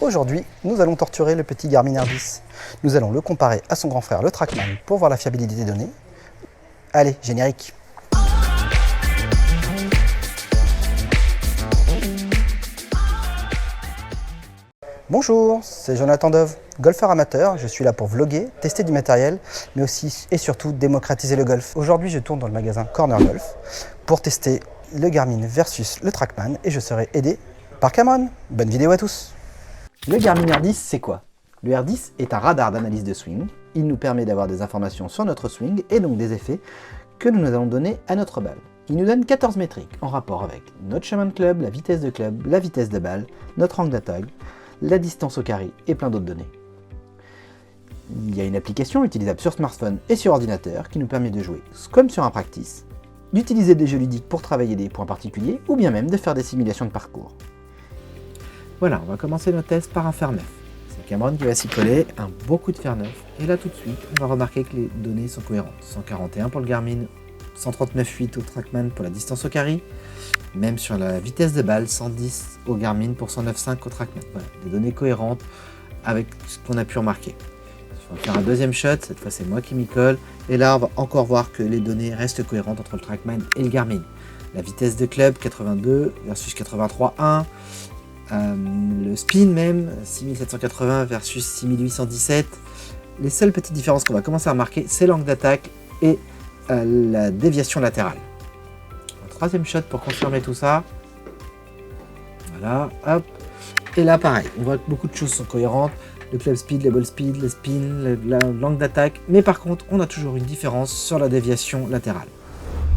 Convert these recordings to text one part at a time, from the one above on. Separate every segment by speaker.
Speaker 1: Aujourd'hui, nous allons torturer le petit Garmin R10. Nous allons le comparer à son grand frère le Trackman pour voir la fiabilité des données. Allez, générique. Bonjour, c'est Jonathan Dove, golfeur amateur. Je suis là pour vlogger, tester du matériel, mais aussi et surtout démocratiser le golf. Aujourd'hui, je tourne dans le magasin Corner Golf pour tester le Garmin versus le Trackman et je serai aidé par Cameron. Bonne vidéo à tous. Le Garmin R10, c'est quoi? Le R10 est un radar d'analyse de swing. Il nous permet d'avoir des informations sur notre swing et donc des effets que nous allons donner à notre balle. Il nous donne 14 métriques en rapport avec notre chemin de club, la vitesse de club, la vitesse de balle, notre angle d'attaque, la distance au carré et plein d'autres données. Il y a une application utilisable sur smartphone et sur ordinateur qui nous permet de jouer comme sur un practice, d'utiliser des jeux ludiques pour travailler des points particuliers ou bien même de faire des simulations de parcours. Voilà, on va commencer notre test par un fer neuf. C'est Cameron qui va s'y coller un beau coup de fer neuf et là tout de suite on va remarquer que les données sont cohérentes. 141 pour le Garmin, 139,8 au Trackman pour la distance au carré, même sur la vitesse de balle, 110 au Garmin pour 109,5 au Trackman. Voilà, des données cohérentes avec ce qu'on a pu remarquer. On va faire un deuxième shot, cette fois c'est moi qui m'y colle, et là on va encore voir que les données restent cohérentes entre le Trackman et le Garmin. La vitesse de club, 82 versus 83,1, le spin même, 6780 versus 6817. Les seules petites différences qu'on va commencer à remarquer, c'est l'angle d'attaque et la déviation latérale. Un troisième shot pour confirmer tout ça. Voilà, hop. Et là pareil, on voit que beaucoup de choses sont cohérentes. Le club speed, le ball speed, le spin, l'angle d'attaque. Mais par contre, on a toujours une différence sur la déviation latérale.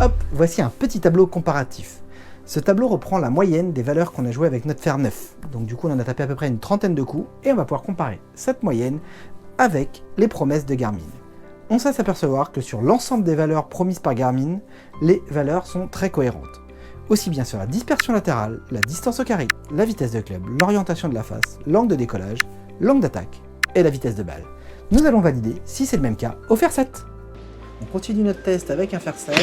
Speaker 1: Hop, voici un petit tableau comparatif. Ce tableau reprend la moyenne des valeurs qu'on a jouées avec notre fer neuf. Donc du coup, on en a tapé à peu près une trentaine de coups et on va pouvoir comparer cette moyenne avec les promesses de Garmin. On sait s'apercevoir que sur l'ensemble des valeurs promises par Garmin, les valeurs sont très cohérentes. Aussi bien sur la dispersion latérale, la distance au carré, la vitesse de club, l'orientation de la face, l'angle de décollage, l'angle d'attaque et la vitesse de balle. Nous allons valider si c'est le même cas au fer 7. On continue notre test avec un fer 7.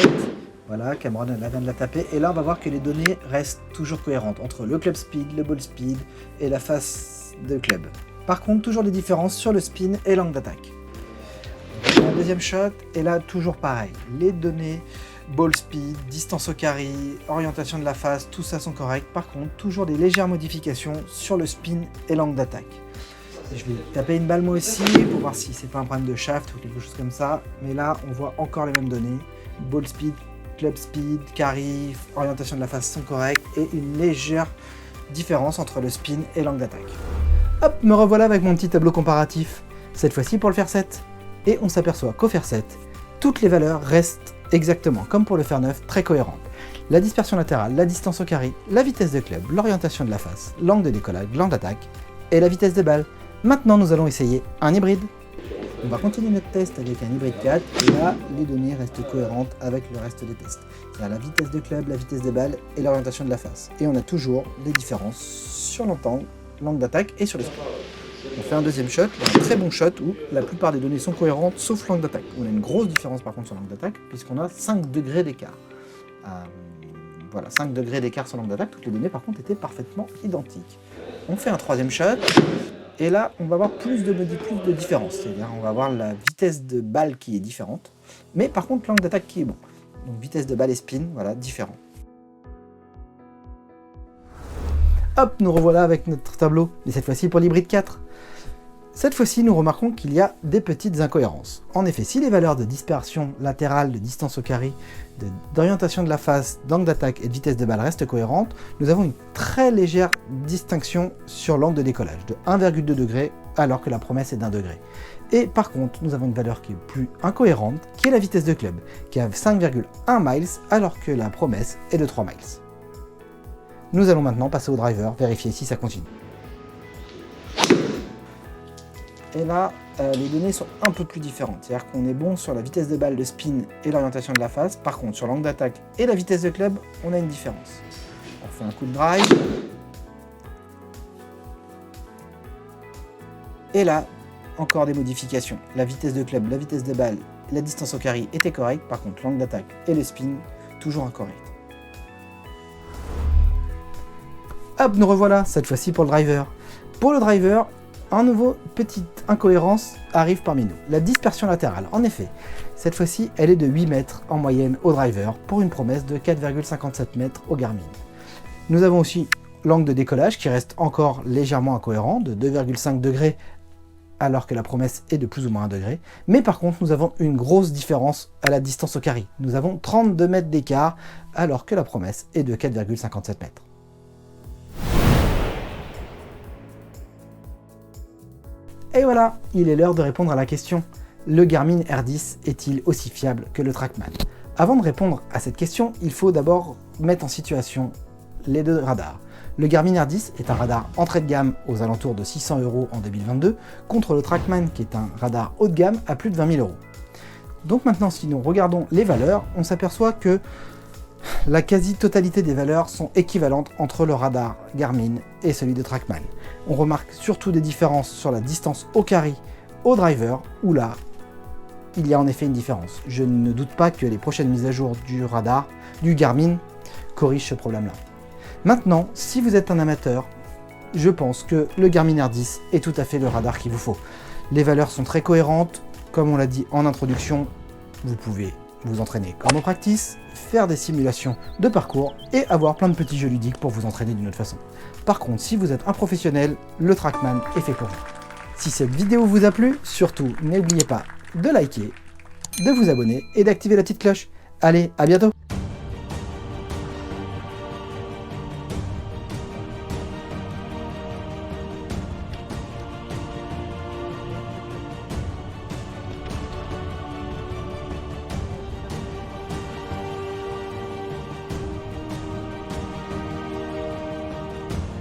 Speaker 1: Voilà, Cameron vient de la taper et là on va voir que les données restent toujours cohérentes entre le club speed, le ball speed et la face de club. Par contre, toujours des différences sur le spin et l'angle d'attaque. Un deuxième shot et là toujours pareil, les données ball speed, distance au carré, orientation de la face, tout ça sont corrects. Par contre, toujours des légères modifications sur le spin et l'angle d'attaque. Je vais taper une balle moi aussi pour voir si c'est pas un problème de shaft ou quelque chose comme ça. Mais là, on voit encore les mêmes données. Ball speed, club speed, carry, orientation de la face sont corrects et une légère différence entre le spin et l'angle d'attaque. Hop, me revoilà avec mon petit tableau comparatif. Cette fois-ci pour le fer 7. Et on s'aperçoit qu'au fer 7, toutes les valeurs restent exactement comme pour le fer 9, très cohérentes. La dispersion latérale, la distance au carré, la vitesse de club, l'orientation de la face, l'angle de décollage, l'angle d'attaque et la vitesse de balle. Maintenant, nous allons essayer un hybride. On va continuer notre test avec un hybride 4 et là, les données restent cohérentes avec le reste des tests. C'est-à-dire la vitesse de club, la vitesse de balle et l'orientation de la face. Et on a toujours des différences sur l'angle d'attaque et sur les spins. On fait un deuxième shot, un très bon shot où la plupart des données sont cohérentes sauf l'angle d'attaque. On a une grosse différence par contre sur l'angle d'attaque puisqu'on a 5 degrés d'écart. Voilà, 5 degrés d'écart sur l'angle d'attaque, toutes les données par contre étaient parfaitement identiques. On fait un troisième shot. Et là, on va avoir plus de différence, c'est-à-dire on va avoir la vitesse de balle qui est différente, mais par contre l'angle d'attaque qui est bon. Donc vitesse de balle et spin, voilà, différent. Hop, nous revoilà avec notre tableau, mais cette fois-ci pour l'hybride 4. Cette fois-ci, nous remarquons qu'il y a des petites incohérences. En effet, si les valeurs de dispersion latérale, de distance au carré, d'orientation de la face, d'angle d'attaque et de vitesse de balle restent cohérentes, nous avons une très légère distinction sur l'angle de décollage, de 1,2 degré, alors que la promesse est d'1 degré. Et par contre, nous avons une valeur qui est plus incohérente, qui est la vitesse de club, qui a 5,1 miles, alors que la promesse est de 3 miles. Nous allons maintenant passer au driver, vérifier si ça continue. Et là, les données sont un peu plus différentes. C'est-à-dire qu'on est bon sur la vitesse de balle, le spin et l'orientation de la face. Par contre, sur l'angle d'attaque et la vitesse de club, on a une différence. On fait un coup de drive. Et là, encore des modifications. La vitesse de club, la vitesse de balle, la distance au carré étaient correctes. Par contre, l'angle d'attaque et le spin, toujours incorrect. Hop, nous revoilà, cette fois-ci pour le driver. Pour le driver, un nouveau petite incohérence arrive parmi nous. La dispersion latérale. En effet, cette fois-ci, elle est de 8 mètres en moyenne au driver pour une promesse de 4,57 mètres au Garmin. Nous avons aussi l'angle de décollage qui reste encore légèrement incohérent, de 2,5 degrés alors que la promesse est de plus ou moins 1 degré. Mais par contre, nous avons une grosse différence à la distance au carré. Nous avons 32 mètres d'écart alors que la promesse est de 4,57 mètres. Et voilà, il est l'heure de répondre à la question. Le Garmin R10 est-il aussi fiable que le Trackman? Avant de répondre à cette question, il faut d'abord mettre en situation les deux radars. Le Garmin R10 est un radar entrée de gamme aux alentours de 600 € en 2022, contre le Trackman qui est un radar haut de gamme à plus de 20 000 €. Donc maintenant, si nous regardons les valeurs, on s'aperçoit que la quasi-totalité des valeurs sont équivalentes entre le radar Garmin et celui de Trackman. On remarque surtout des différences sur la distance au carry au driver, où là, il y a en effet une différence. Je ne doute pas que les prochaines mises à jour du radar, du Garmin, corrigent ce problème-là. Maintenant, si vous êtes un amateur, je pense que le Garmin R10 est tout à fait le radar qu'il vous faut. Les valeurs sont très cohérentes, comme on l'a dit en introduction, vous pouvez vous entraîner comme au practice, faire des simulations de parcours et avoir plein de petits jeux ludiques pour vous entraîner d'une autre façon. Par contre, si vous êtes un professionnel, le Trackman est fait pour vous. Si cette vidéo vous a plu, surtout n'oubliez pas de liker, de vous abonner et d'activer la petite cloche. Allez, à bientôt!